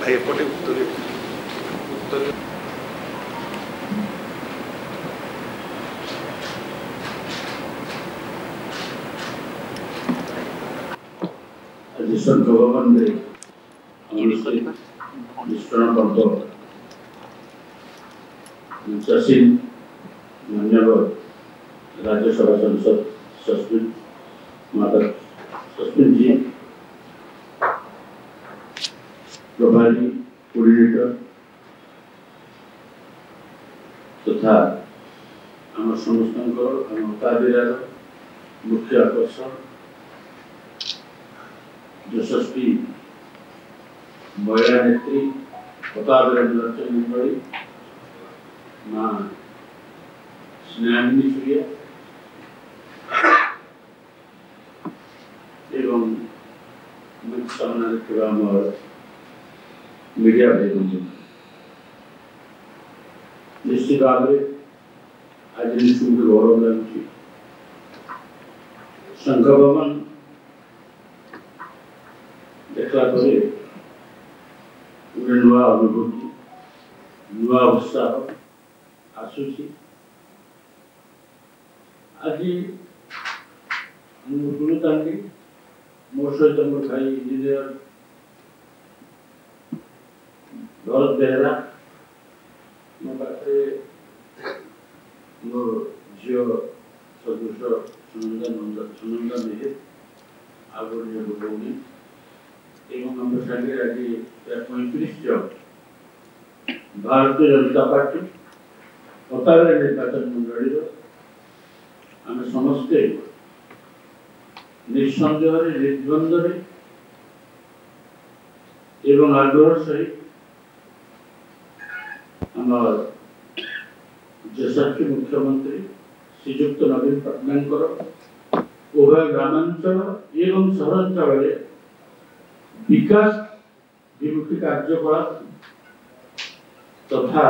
भाई एपटे उत्तर उत्तर संघ भवन विस्तरण पर्व सचिन मान्यवर राज्यसभा सांसद सस्मिन माधव सस्मिन जी प्रभारी कोऑर्डिनेटर तथा आम समस्त काबिरार मुख्य आकर्षण यशस्वी महिला नेत्री मंडली माँ स्नेहानी सूर्य एवं सामने मीडिया भाई निश्चित भाव आज शुभ गौरव लगे संघ भवन देखला गोटे नुआ अनुभूति नुआ उत्साह आसूसी आज शुणुता मो सहित मोर भाई इंजीनियर भरत बेहरा मो पाखे मोर झील सदृश सुनंदा मेहर आगे भौणी एवं हम संगे आज 35 जन भारतीय जनता पार्टी पतारे निर्वाचन मंडली आम समस्ते निसंदेह निर्द्वंद्व एवं आग्रह सहित आम यशस्वी मुख्यमंत्री श्रीजुक्त नवीन पट्टनायक उभय ग्रामांचल एवं सहरांचल विकास विमुखी कार्यकलाप तथा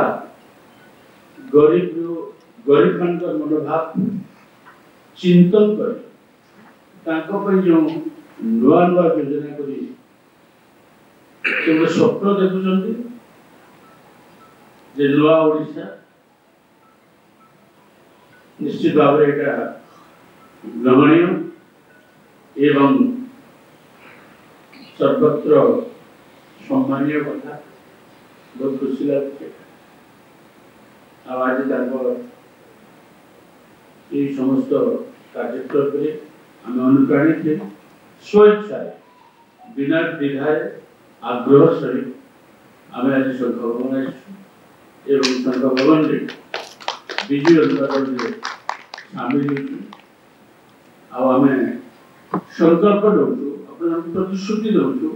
गरीब मान मनोभाव चिंतन कर जो नुआ नुआ योजना कर स्वप्न देखुं नुआ ओडिशा निश्चित भाव ग्रहणीय एवं सर्वत्र सम्मानीय कथा बहुत खुशी लगे आज समस्त कार्यक्रम आम अनुप्राणित स्वेच्छा बिना द्विधाए आग्रह सहित आम आज संघ भवन एवं संघ भवन विजय उत्पादन सामिल आम संकल्प दौचु प्रतिश्रुति दौचु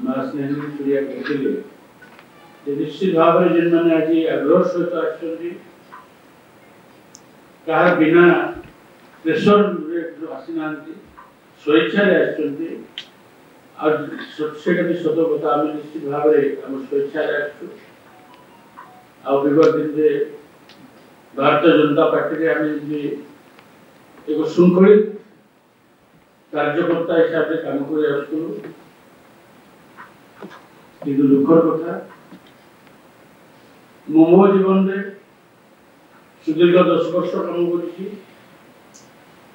माँ स्नेहानी सूर्या कहते निश्चित भाव में जिन मैंने आज आग्रह सहित कहा बिना प्रेसर आसीना स्वेच्छा सत कथा आम निश्चित भाव में स्वेच्छा विगत दिन भारतीय जनता पार्टी आम एक श्रृंखलित कार्यकर्ता हिसाब से काम कर दुखर कथा मो जीवन में सुदीर्घ 10 वर्ष काम कर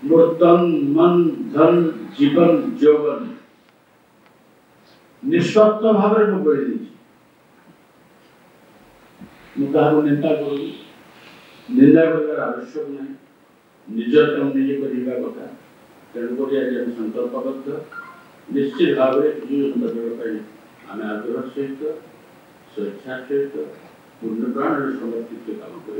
मोर तन मन धन जीवन यौवन निस्वार्थ भाव में बढ़ी निंदा कर आवश्यक नहीं निज काम निजे करने कथा तेणुक आज आम संकल्पबद्ध निश्चित भाव में आम आग्रह सहित स्वेच्छा सहित पूर्ण प्राण समर्पित काम कर।